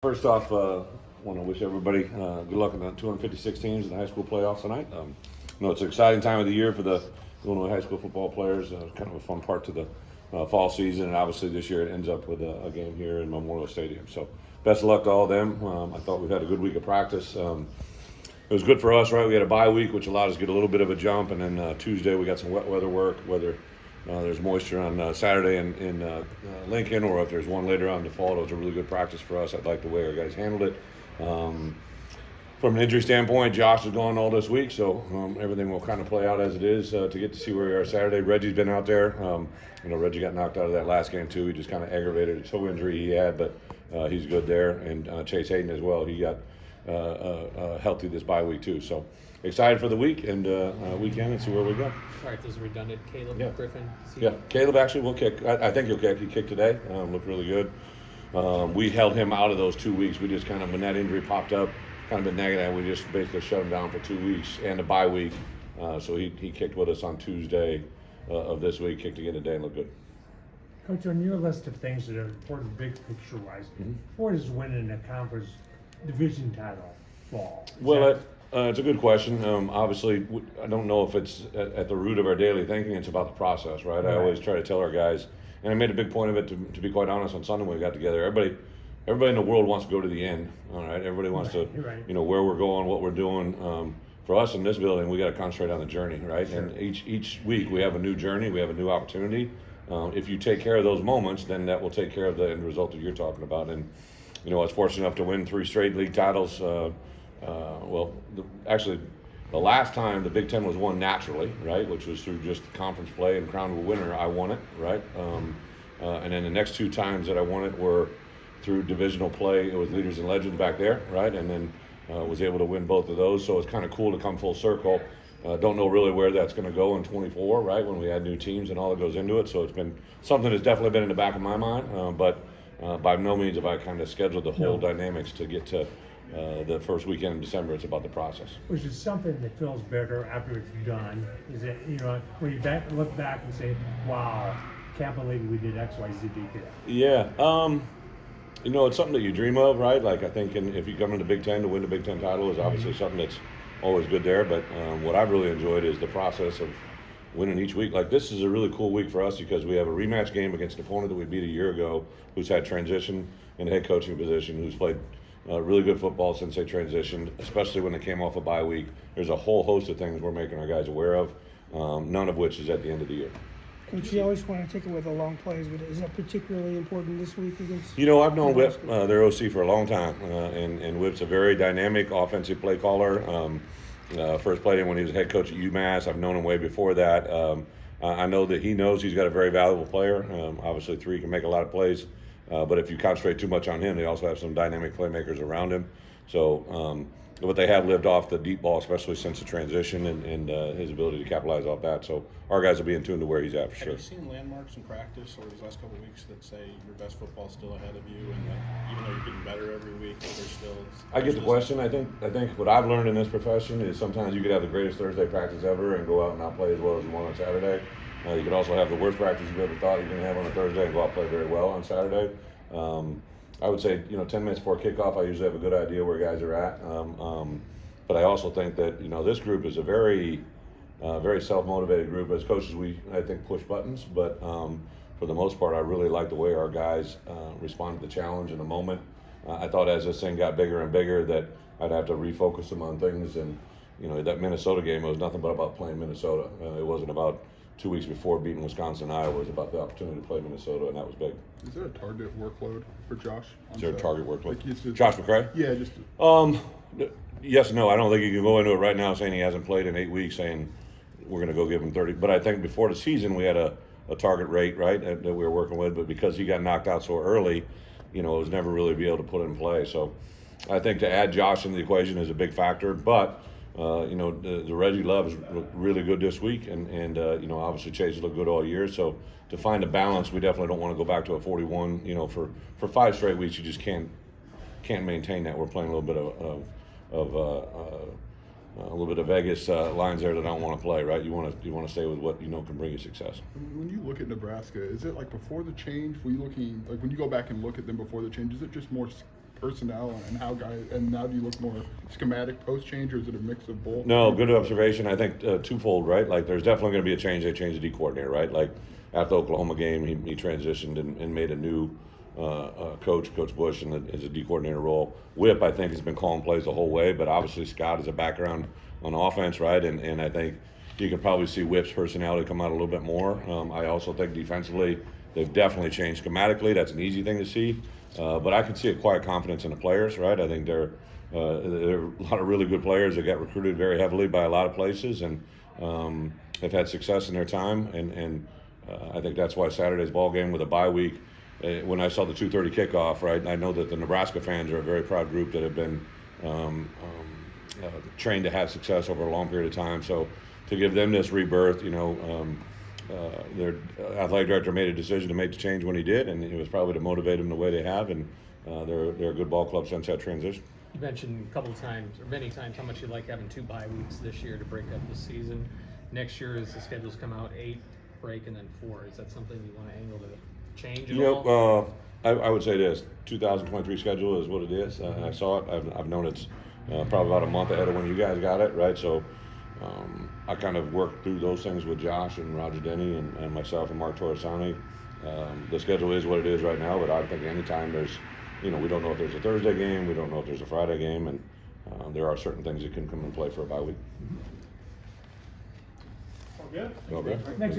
First off, want to wish everybody good luck in the 256 teams in the high school playoffs tonight. It's an exciting time of the year for the Illinois high school football players. Kind of a fun part to the fall season, and obviously this year it ends up with a game here in Memorial Stadium. So best of luck to all of them. I thought we've had a good week of practice. It was good for us, right? We had a bye week, which allowed us to get a little bit of a jump, and then Tuesday we got some wet weather work, whether there's moisture on Saturday in Lincoln, or if there's one later on in the fall. It was a really good practice for us. I like the way our guys handled it. From an injury standpoint, Josh is gone all this week, so everything will kind of play out as it is to get to see where we are Saturday. Reggie's been out there. Reggie got knocked out of that last game too. He just kind of aggravated a toe injury he had, but he's good there. And Chase Hayden as well. He got healthy this bye week too. So excited for the week and weekend and see where we go. All right, there's redundant Caleb Griffin. Yeah, Caleb actually will kick. I think he'll kick. He kicked today. Looked really good. We held him out of those 2 weeks. We just kind of, when that injury popped up, kind of been negative, we just basically shut him down for 2 weeks and a bye week. So he kicked with us on Tuesday of this week, kicked again today and looked good. Coach, on your list of things that are important big picture-wise, where does winning a conference division title fall? It's a good question. Obviously, I don't know if it's at the root of our daily thinking. It's about the process, right? I always try to tell our guys, and I made a big point of it, to be quite honest, on Sunday when we got together. Everybody in the world wants to go to the end, all right? Everybody wants to, where we're going, what we're doing. For us in this building, we got to concentrate on the journey, right? Sure. And each week we have a new journey, we have a new opportunity. If you take care of those moments, then that will take care of the end result that you're talking about. And I was fortunate enough to win 3 straight league titles. Actually, the last time the Big Ten was won naturally, right, which was through just conference play and crowned a winner, I won it, right? And then the next 2 times that I won it were through divisional play. It was Leaders and Legends back there, right? And then was able to win both of those. So it's kind of cool to come full circle. Don't know really where that's going to go in 24, right, when we add new teams and all that goes into it. So it's been something that's definitely been in the back of my mind, but by no means have I kind of scheduled the whole dynamics to get to the first weekend in December. It's about the process. Which is something that feels better after it's done. Is it, when you look back and say, wow, can't believe we did X, Y, Z, D today. Yeah. It's something that you dream of, right? Like, I think if you come into Big Ten, to win the Big Ten title is obviously something that's always good there. But what I've really enjoyed is the process of winning each week. Like, this is a really cool week for us because we have a rematch game against an opponent that we beat a year ago, who's had transition in the head coaching position, who's played really good football since they transitioned, especially when they came off a bye week. There's a whole host of things we're making our guys aware of, none of which is at the end of the year. Coach, you always want to take it with the long plays, but is that particularly important this week against? I've known Whip, their OC, for a long time, and Whip's a very dynamic offensive play caller. First played him when he was head coach at UMass. I've known him way before that. I know that he knows he's got a very valuable player. Obviously, 3 can make a lot of plays, but if you concentrate too much on him, they also have some dynamic playmakers around him. So, but they have lived off the deep ball, especially since the transition and his ability to capitalize off that. So our guys will be in tune to where he's at for sure. Have you seen landmarks in practice over these last couple of weeks that say your best football is still ahead of you, and that even though you're getting better every week, there's still? I get the question. I think what I've learned in this profession is sometimes you could have the greatest Thursday practice ever and go out and not play as well as you want on Saturday. You could also have the worst practice you've ever thought you're going to have on a Thursday and go out and play very well on Saturday. I would say, 10 minutes before kickoff, I usually have a good idea where guys are at. But I also think that, this group is a very, very self-motivated group. As coaches, we, I think, push buttons. But for the most part, I really like the way our guys respond to the challenge in the moment. I thought as this thing got bigger and bigger that I'd have to refocus them on things. And, that Minnesota game, it was nothing but about playing Minnesota. It wasn't about 2 weeks before beating Wisconsin and Iowa. It was about the opportunity to play Minnesota, and that was big. Is there a target workload for Josh? Is there a target workload? Like Josh McCray? Yeah, just. Yes and no. I don't think you can go into it right now saying he hasn't played in 8 weeks, saying we're going to go give him 30. But I think before the season we had a target rate, right, that we were working with. But because he got knocked out so early, it was never really be able to put it in play. So I think to add Josh into the equation is a big factor. But the Reggie Love has looked really good this week, and obviously Chase has looked good all year. So to find a balance, we definitely don't want to go back to a 41. For 5 straight weeks, you just can't maintain that. We're playing a little bit of Vegas lines there that I don't want to play. Right? You want to stay with what can bring you success. When you look at Nebraska, is it like before the change? Were you looking like when you go back and look at them before the change? Is it just more personnel and how guys, and now do you look more schematic post change, or is it a mix of both? No, good observation. I think twofold, right? Like, there's definitely going to be a change. They changed the D coordinator, right? Like, after the Oklahoma game, he transitioned and made a new coach, Coach Bush, in the D coordinator role. Whip, I think, has been calling plays the whole way, but obviously Scott has a background on offense, right? And I think you can probably see Whip's personality come out a little bit more. I also think defensively, they've definitely changed schematically. That's an easy thing to see. But I can see a quiet confidence in the players, right? I think there are a lot of really good players that got recruited very heavily by a lot of places and have had success in their time. And I think that's why Saturday's ball game with a bye week, when I saw the 2:30 kickoff, right, I know that the Nebraska fans are a very proud group that have been trained to have success over a long period of time. So to give them this rebirth, their athletic director made a decision to make the change when he did, and it was probably to motivate them the way they have, and they're a good ball club since that transition. You mentioned a couple of times, or many times, how much you like having 2 bye weeks this year to break up the season. Next year, as the schedules come out, 8 break and then 4. Is that something you want to angle to change at all? I would say this: 2023 schedule is what it is. I saw it. I've known it's probably about a month ahead of when you guys got it, right? So I kind of worked through those things with Josh and Roger Denny and myself and Mark Torresani. The schedule is what it is right now, but I think anytime there's, we don't know if there's a Thursday game, we don't know if there's a Friday game, and there are certain things that can come and play for a bye week. All good? Okay. Next